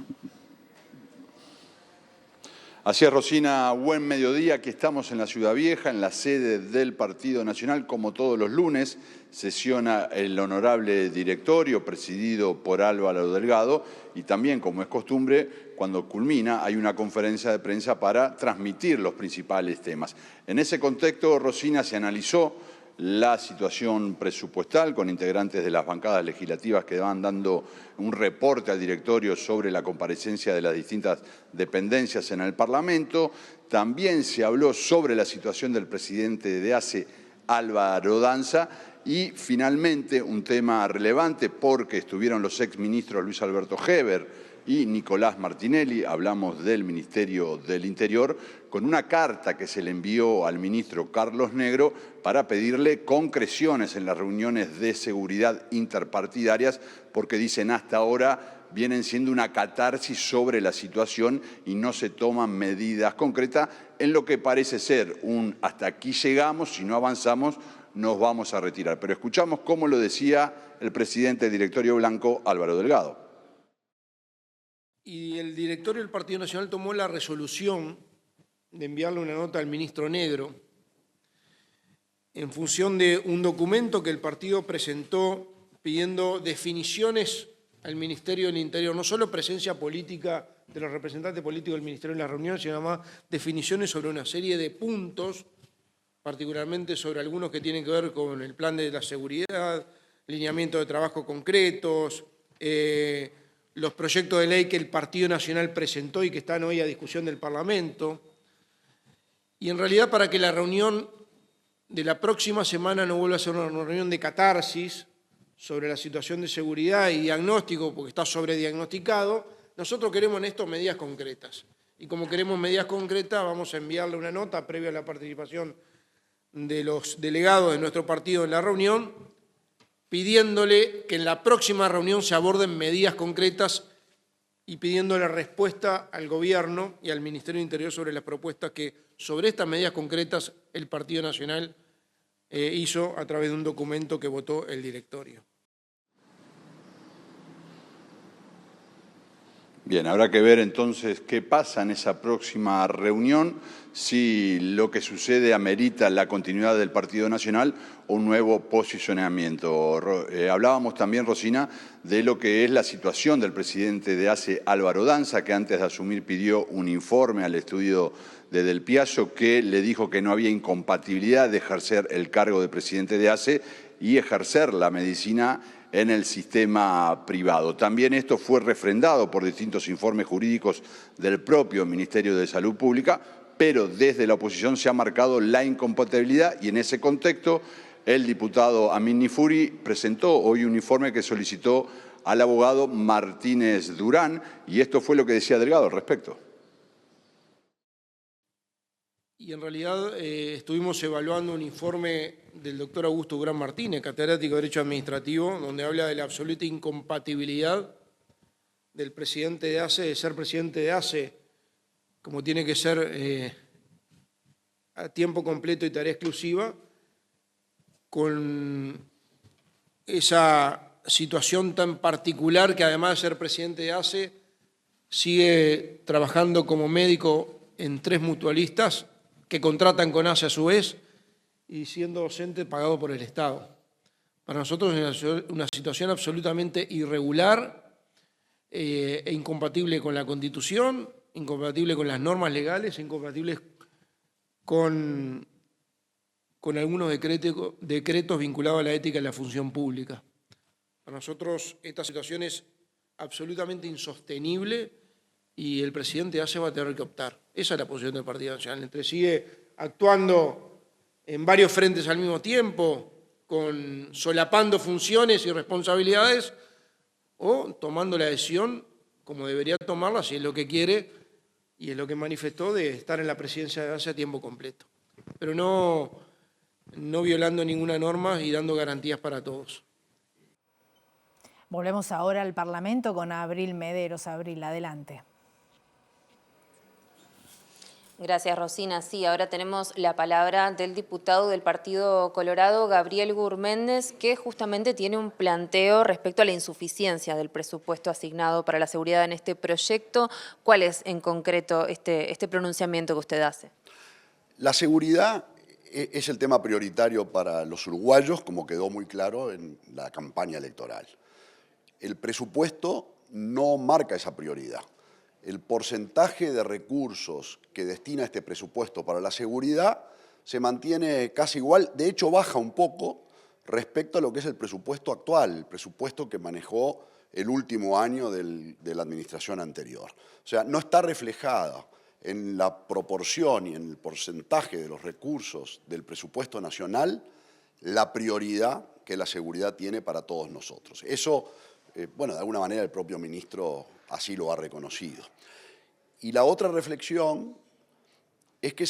[SPEAKER 11] Así es, Rosina, buen mediodía. Aquí estamos en la Ciudad Vieja, en la sede del Partido Nacional. Como todos los lunes, sesiona el honorable directorio presidido por Álvaro Delgado y también, como es costumbre, cuando culmina hay una conferencia de prensa para transmitir los principales temas. En ese contexto, Rosina, se analizó la situación presupuestal con integrantes de las bancadas legislativas que van dando un reporte al directorio sobre la comparecencia de las distintas dependencias en el Parlamento. También se habló sobre la situación del presidente de ACE, Álvaro Danza, y finalmente un tema relevante porque estuvieron los exministros Luis Alberto Heber y Nicolás Martinelli, hablamos del Ministerio del Interior, con una carta que se le envió al ministro Carlos Negro para pedirle concreciones en las reuniones de seguridad interpartidarias, porque dicen hasta ahora vienen siendo una catarsis sobre la situación y no se toman medidas concretas en lo que parece ser un hasta aquí llegamos, si no avanzamos nos vamos a retirar. Pero escuchamos cómo lo decía el presidente del directorio blanco, Álvaro Delgado.
[SPEAKER 9] Y el directorio del Partido Nacional tomó la resolución de enviarle una nota al ministro Negro en función de un documento que el partido presentó pidiendo definiciones al Ministerio del Interior, no solo presencia política de los representantes políticos del Ministerio en la reunión, sino además definiciones sobre una serie de puntos, particularmente sobre algunos que tienen que ver con el plan de la seguridad, lineamiento de trabajo concretos, los proyectos de ley que el Partido Nacional presentó y que están hoy a discusión del Parlamento. Y en realidad para que la reunión de la próxima semana no vuelva a ser una reunión de catarsis sobre la situación de seguridad y diagnóstico, porque está sobrediagnosticado, nosotros queremos en esto medidas concretas. Y como queremos medidas concretas, vamos a enviarle una nota previa a la participación de los delegados de nuestro partido en la reunión, pidiéndole que en la próxima reunión se aborden medidas concretas y pidiéndole respuesta al Gobierno y al Ministerio del Interior sobre las propuestas que sobre estas medidas concretas el Partido Nacional hizo a través de un documento que votó el directorio.
[SPEAKER 11] Bien, habrá que ver entonces qué pasa en esa próxima reunión, si lo que sucede amerita la continuidad del Partido Nacional o un nuevo posicionamiento. Hablábamos también, Rosina, de lo que es la situación del presidente de ACE, Álvaro Danza, que antes de asumir pidió un informe al estudio de Del Piazzo que le dijo que no había incompatibilidad de ejercer el cargo de presidente de ACE y ejercer la medicina en el sistema privado. También esto fue refrendado por distintos informes jurídicos del propio Ministerio de Salud Pública, pero desde la oposición se ha marcado la incompatibilidad y en ese contexto el diputado Amin Nifuri presentó hoy un informe que solicitó al abogado Martínez Durán y esto fue lo que decía Delgado al respecto.
[SPEAKER 9] Y en realidad estuvimos evaluando un informe del doctor Augusto Durán Martínez, catedrático de Derecho Administrativo, donde habla de la absoluta incompatibilidad del presidente de ACE, de ser presidente de ACE, como tiene que ser a tiempo completo y tarea exclusiva, con esa situación tan particular que además de ser presidente de ACE, sigue trabajando como médico en 3 mutualistas que contratan con ACE a su vez y siendo docente pagado por el Estado. Para nosotros es una situación absolutamente irregular, e incompatible con la Constitución, incompatible con las normas legales, incompatible con algunos decretos vinculados a la ética y la función pública. Para nosotros esta situación es absolutamente insostenible y el presidente ya se va a tener que optar. Esa es la posición del Partido Nacional. Entre sigue actuando en varios frentes al mismo tiempo, solapando funciones y responsabilidades, o tomando la decisión, como debería tomarla, si es lo que quiere y es lo que manifestó, de estar en la presidencia de base a tiempo completo. Pero no violando ninguna norma y dando garantías para todos.
[SPEAKER 1] Volvemos ahora al Parlamento con Abril Mederos. Abril, adelante.
[SPEAKER 6] Gracias, Rosina. Sí, ahora tenemos la palabra del diputado del Partido Colorado, Gabriel Gurméndez, que justamente tiene un planteo respecto a la insuficiencia del presupuesto asignado para la seguridad en este proyecto. ¿Cuál es en concreto este pronunciamiento que usted hace?
[SPEAKER 20] La seguridad es el tema prioritario para los uruguayos, como quedó muy claro en la campaña electoral. El presupuesto no marca esa prioridad. El porcentaje de recursos que destina este presupuesto para la seguridad se mantiene casi igual, de hecho baja un poco respecto a lo que es el presupuesto actual, el presupuesto que manejó el último año de la administración anterior. O sea, no está reflejada en la proporción y en el porcentaje de los recursos del presupuesto nacional la prioridad que la seguridad tiene para todos nosotros. Eso, bueno, de alguna manera el propio ministro así lo ha reconocido. Y la otra reflexión es que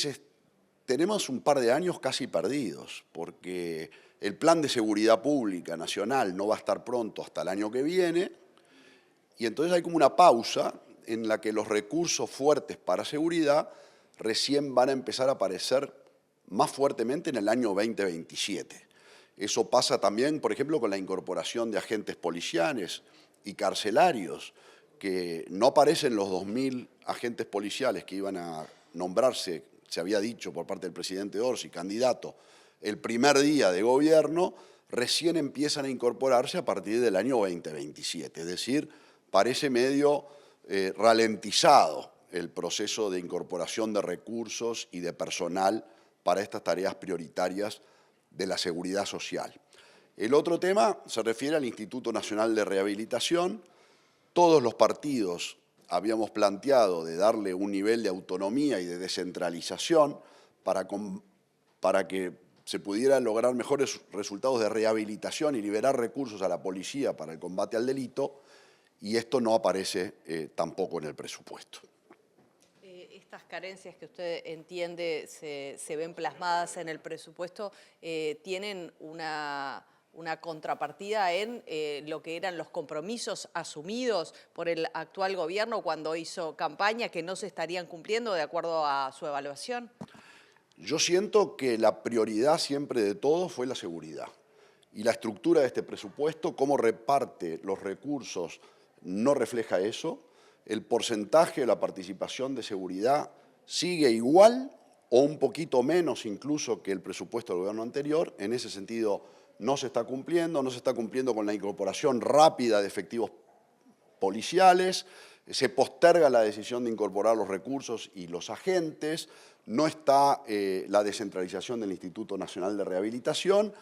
[SPEAKER 20] tenemos un par de años casi perdidos, porque el Plan de Seguridad Pública Nacional no va a estar pronto hasta el año que viene, y entonces hay como una pausa en la que los recursos fuertes para seguridad recién van a empezar a aparecer más fuertemente en el año 2027. Eso pasa también, por ejemplo, con la incorporación de agentes policiales y carcelarios, que no aparecen los 2.000 agentes policiales que iban a nombrarse, se había dicho por parte del presidente Orsi, candidato, el primer día de gobierno, recién empiezan a incorporarse a partir del año 2027. Es decir, parece medio ralentizado el proceso de incorporación de recursos y de personal para estas tareas prioritarias de la seguridad social. El otro tema se refiere al Instituto Nacional de Rehabilitación. Todos los partidos habíamos planteado de darle un nivel de autonomía y de descentralización para que se pudieran lograr mejores resultados de rehabilitación y liberar recursos a la policía para el combate al delito, y esto no aparece tampoco en el presupuesto.
[SPEAKER 21] Estas carencias que usted entiende se ven plasmadas en el presupuesto, ¿tienen una contrapartida en lo que eran los compromisos asumidos por el actual gobierno cuando hizo campaña, que no se estarían cumpliendo de acuerdo a su evaluación?
[SPEAKER 20] Yo siento que la prioridad siempre de todo fue la seguridad. Y la estructura de este presupuesto, cómo reparte los recursos, no refleja eso. El porcentaje de la participación de seguridad sigue igual o un poquito menos incluso que el presupuesto del gobierno anterior. En ese sentido, no se está cumpliendo con la incorporación rápida de efectivos policiales, se posterga la decisión de incorporar los recursos y los agentes, no está la descentralización del Instituto Nacional de Rehabilitación.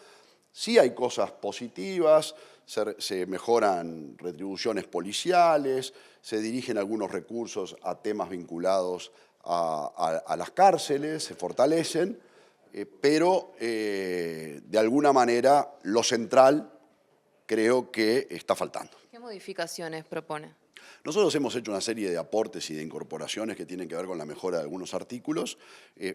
[SPEAKER 20] Sí hay cosas positivas, se mejoran retribuciones policiales, se dirigen algunos recursos a temas vinculados a las cárceles, se fortalecen, pero de alguna manera lo central creo que está faltando.
[SPEAKER 6] ¿Qué modificaciones propone?
[SPEAKER 20] Nosotros hemos hecho una serie de aportes y de incorporaciones que tienen que ver con la mejora de algunos artículos.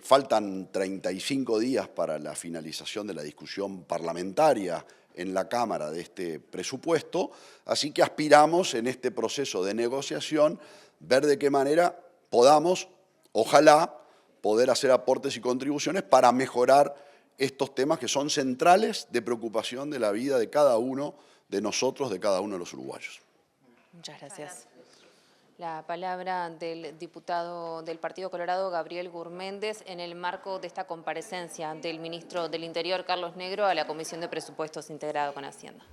[SPEAKER 20] Faltan 35 días para la finalización de la discusión parlamentaria en la Cámara de este presupuesto, así que aspiramos en este proceso de negociación ver de qué manera podamos, ojalá, poder hacer aportes y contribuciones para mejorar estos temas que son centrales de preocupación de la vida de cada uno de nosotros, de cada uno de los uruguayos.
[SPEAKER 6] Muchas gracias. La palabra del diputado del Partido Colorado, Gabriel Gurméndez, en el marco de esta comparecencia del ministro del Interior, Carlos Negro, a la Comisión de Presupuestos integrado con Hacienda.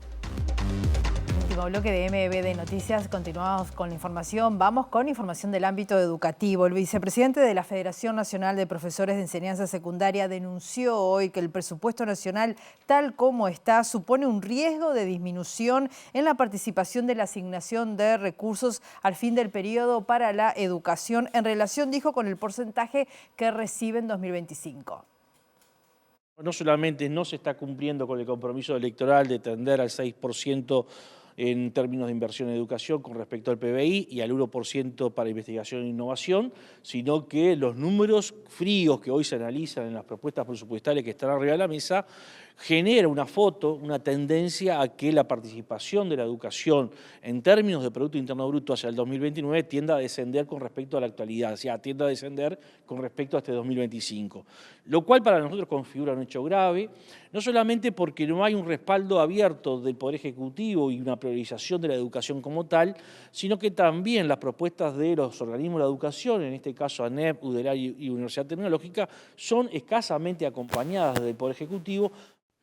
[SPEAKER 1] último bloque de MBD Noticias. Continuamos con la información. Vamos con información del ámbito educativo. El vicepresidente de la Federación Nacional de Profesores de Enseñanza Secundaria denunció hoy que el presupuesto nacional, tal como está, supone un riesgo de disminución en la participación de la asignación de recursos al fin del periodo para la educación en relación, dijo, con el porcentaje que recibe en 2025.
[SPEAKER 3] No solamente no se está cumpliendo con el compromiso electoral de tender al 6% en términos de inversión en educación con respecto al PBI y al 1% para investigación e innovación, sino que los números fríos que hoy se analizan en las propuestas presupuestarias que están arriba de la mesa genera una foto, una tendencia a que la participación de la educación en términos de Producto Interno Bruto hacia el 2029 tienda a descender con respecto a la actualidad, o sea, tienda a descender con respecto a este 2025. Lo cual para nosotros configura un hecho grave, no solamente porque no hay un respaldo abierto del Poder Ejecutivo y una priorización de la educación como tal, sino que también las propuestas de los organismos de la educación, en este caso ANEP, UDELAR y Universidad Tecnológica, son escasamente acompañadas del Poder Ejecutivo.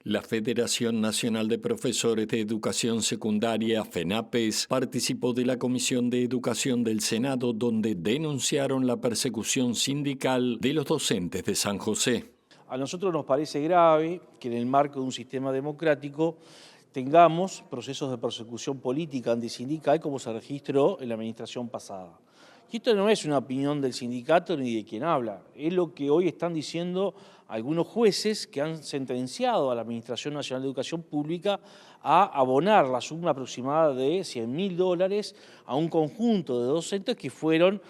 [SPEAKER 2] La Federación Nacional de Profesores de Educación Secundaria, FENAPES, participó de la Comisión de Educación del Senado, donde denunciaron la persecución sindical de los docentes de San José.
[SPEAKER 3] A nosotros nos parece grave que en el marco de un sistema democrático tengamos procesos de persecución política antisindical como se registró en la administración pasada. Y esto no es una opinión del sindicato ni de quien habla, es lo que hoy están diciendo algunos jueces que han sentenciado a la Administración Nacional de Educación Pública a abonar la suma aproximada de $100.000 a un conjunto de docentes que fueron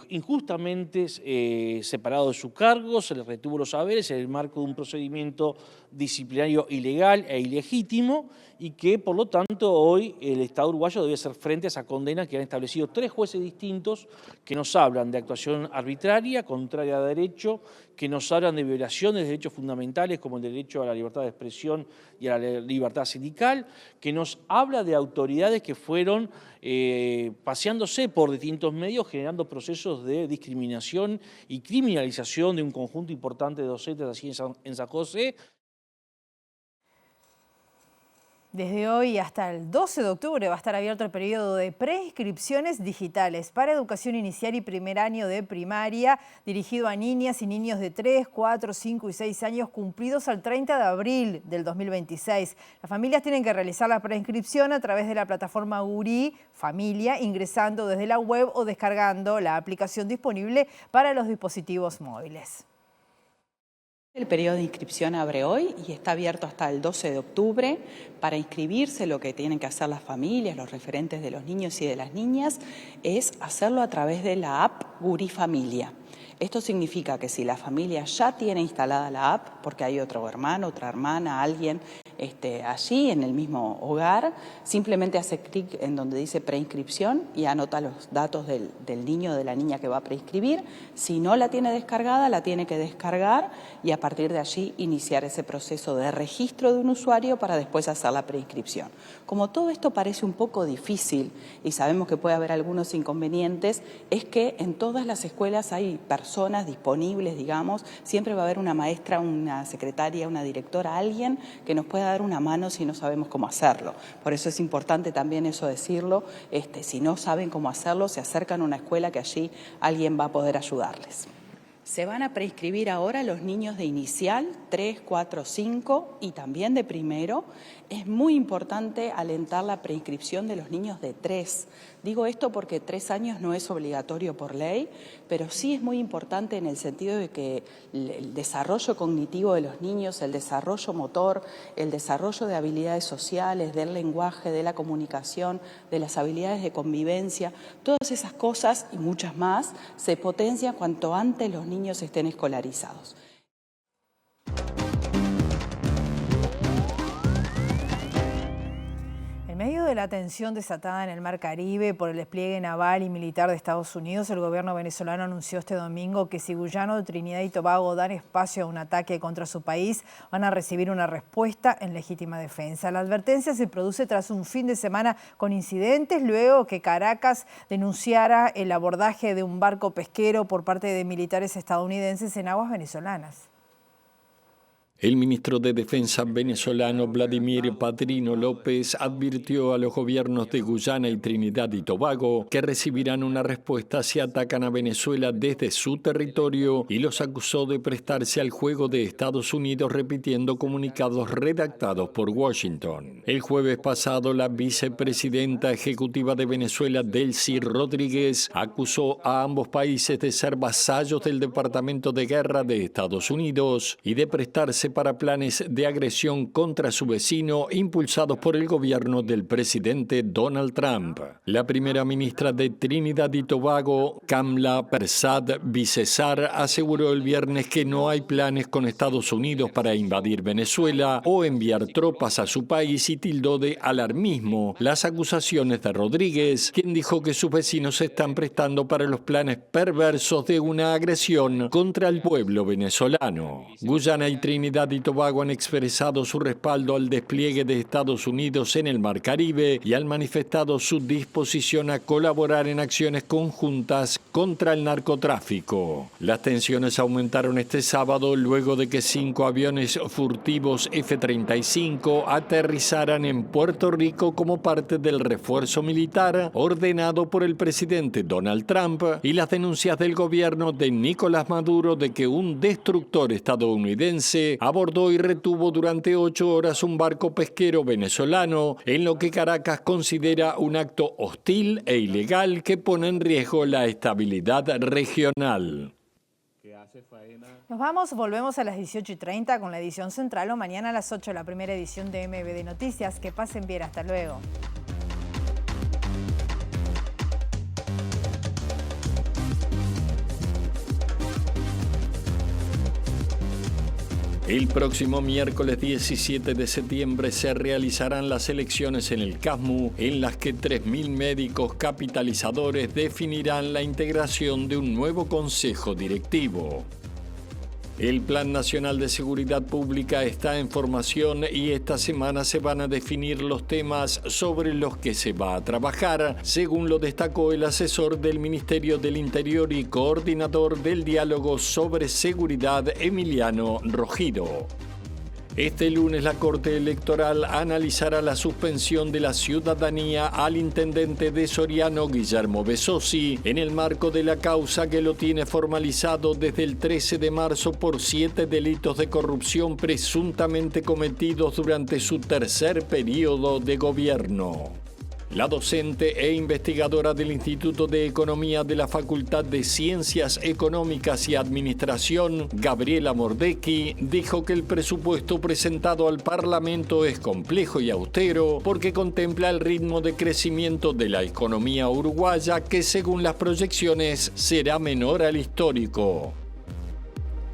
[SPEAKER 3] injustamente separados de sus cargos, se les retuvo los saberes en el marco de un procedimiento disciplinario ilegal e ilegítimo y que, por lo tanto, hoy el Estado uruguayo debe hacer frente a esa condena que han establecido 3 jueces distintos que nos hablan de actuación arbitraria, contraria a derecho, que nos hablan de violaciones de derechos fundamentales como el derecho a la libertad de expresión y a la libertad sindical, que nos habla de autoridades que fueron paseándose por distintos medios, generando procesos de discriminación y criminalización de un conjunto importante de docentes así en San José.
[SPEAKER 1] Desde hoy hasta el 12 de octubre va a estar abierto el periodo de preinscripciones digitales para educación inicial y primer año de primaria, dirigido a niñas y niños de 3, 4, 5 y 6 años cumplidos al 30 de abril del 2026. Las familias tienen que realizar la preinscripción a través de la plataforma URI Familia, ingresando desde la web o descargando la aplicación disponible para los dispositivos móviles.
[SPEAKER 22] El periodo de inscripción abre hoy y está abierto hasta el 12 de octubre. Para inscribirse, lo que tienen que hacer las familias, los referentes de los niños y de las niñas, es hacerlo a través de la app URI Familia. Esto significa que si la familia ya tiene instalada la app, porque hay otro hermano, otra hermana, alguien allí en el mismo hogar, simplemente hace clic en donde dice preinscripción y anota los datos del niño o de la niña que va a preinscribir. Si no la tiene descargada, la tiene que descargar y a partir de allí iniciar ese proceso de registro de un usuario para después hacer la preinscripción. Como todo esto parece un poco difícil y sabemos que puede haber algunos inconvenientes, es que en todas las escuelas hay personas disponibles, digamos, siempre va a haber una maestra, una secretaria, una directora, alguien que nos pueda dar una mano si no sabemos cómo hacerlo. Por eso es importante también eso decirlo, si no saben cómo hacerlo, se acercan a una escuela que allí alguien va a poder ayudarles. Se van a preinscribir ahora los niños de inicial, 3, 4, 5 y también de primero. Es muy importante alentar la preinscripción de los niños de 3. Digo esto porque 3 años no es obligatorio por ley, pero sí es muy importante en el sentido de que el desarrollo cognitivo de los niños, el desarrollo motor, el desarrollo de habilidades sociales, del lenguaje, de la comunicación, de las habilidades de convivencia, todas esas cosas y muchas más se potencian cuanto antes los niños estén escolarizados.
[SPEAKER 1] En medio de la tensión desatada en el Mar Caribe por el despliegue naval y militar de Estados Unidos, el gobierno venezolano anunció este domingo que si Guyana, Trinidad y Tobago dan espacio a un ataque contra su país, van a recibir una respuesta en legítima defensa. La advertencia se produce tras un fin de semana con incidentes, luego que Caracas denunciara el abordaje de un barco pesquero por parte de militares estadounidenses en aguas venezolanas.
[SPEAKER 2] El ministro de Defensa venezolano Vladimir Padrino López advirtió a los gobiernos de Guyana y Trinidad y Tobago que recibirán una respuesta si atacan a Venezuela desde su territorio y los acusó de prestarse al juego de Estados Unidos repitiendo comunicados redactados por Washington. El jueves pasado, la vicepresidenta ejecutiva de Venezuela, Delcy Rodríguez, acusó a ambos países de ser vasallos del Departamento de Guerra de Estados Unidos y de prestarse para planes de agresión contra su vecino impulsados por el gobierno del presidente Donald Trump. La primera ministra de Trinidad y Tobago, Kamla Persad Bissessar, aseguró el viernes que no hay planes con Estados Unidos para invadir Venezuela o enviar tropas a su país y tildó de alarmismo las acusaciones de Rodríguez, quien dijo que sus vecinos se están prestando para los planes perversos de una agresión contra el pueblo venezolano. Guyana y Trinidad y Tobago han expresado su respaldo al despliegue de Estados Unidos en el Mar Caribe y han manifestado su disposición a colaborar en acciones conjuntas contra el narcotráfico. Las tensiones aumentaron este sábado luego de que 5 aviones furtivos F-35 aterrizaran en Puerto Rico como parte del refuerzo militar ordenado por el presidente Donald Trump y las denuncias del gobierno de Nicolás Maduro de que un destructor estadounidense abordó y retuvo durante 8 horas un barco pesquero venezolano, en lo que Caracas considera un acto hostil e ilegal que pone en riesgo la estabilidad regional.
[SPEAKER 1] Volvemos a las 18:30 con la edición central o mañana a las 8 la primera edición de MBD Noticias. Que pasen bien, hasta luego.
[SPEAKER 2] El próximo miércoles 17 de septiembre se realizarán las elecciones en el CASMU, en las que 3.000 médicos capitalizadores definirán la integración de un nuevo consejo directivo. El Plan Nacional de Seguridad Pública está en formación y esta semana se van a definir los temas sobre los que se va a trabajar, según lo destacó el asesor del Ministerio del Interior y coordinador del diálogo sobre seguridad, Emiliano Rogido. Este lunes la Corte Electoral analizará la suspensión de la ciudadanía al intendente de Soriano, Guillermo Besosi, en el marco de la causa que lo tiene formalizado desde el 13 de marzo por 7 delitos de corrupción presuntamente cometidos durante su tercer periodo de gobierno. La docente e investigadora del Instituto de Economía de la Facultad de Ciencias Económicas y Administración, Gabriela Mordecki, dijo que el presupuesto presentado al Parlamento es complejo y austero porque contempla el ritmo de crecimiento de la economía uruguaya que, según las proyecciones, será menor al histórico.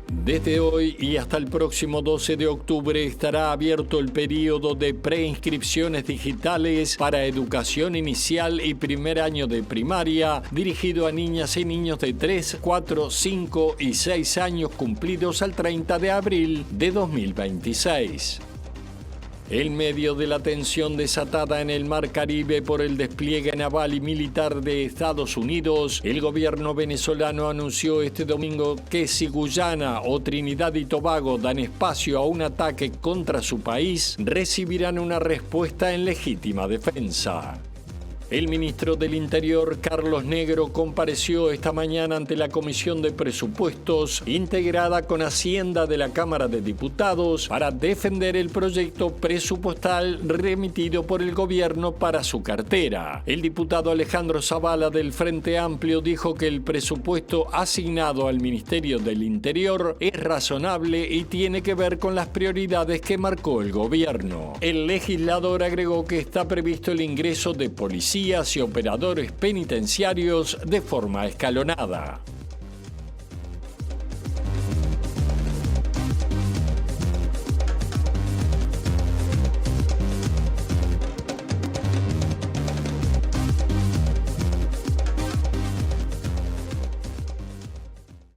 [SPEAKER 2] Desde hoy y hasta el próximo 12 de octubre estará abierto el periodo de preinscripciones digitales para educación inicial y primer año de primaria, dirigido a niñas y niños de 3, 4, 5 y 6 años cumplidos al 30 de abril de 2026. En medio de la tensión desatada en el Mar Caribe por el despliegue naval y militar de Estados Unidos, el gobierno venezolano anunció este domingo que si Guyana o Trinidad y Tobago dan espacio a un ataque contra su país, recibirán una respuesta en legítima defensa. El ministro del Interior, Carlos Negro, compareció esta mañana ante la Comisión de Presupuestos, integrada con Hacienda de la Cámara de Diputados, para defender el proyecto presupuestal remitido por el gobierno para su cartera. El diputado Alejandro Zavala del Frente Amplio dijo que el presupuesto asignado al Ministerio del Interior es razonable y tiene que ver con las prioridades que marcó el gobierno. El legislador agregó que está previsto el ingreso de policías y operadores penitenciarios de forma escalonada.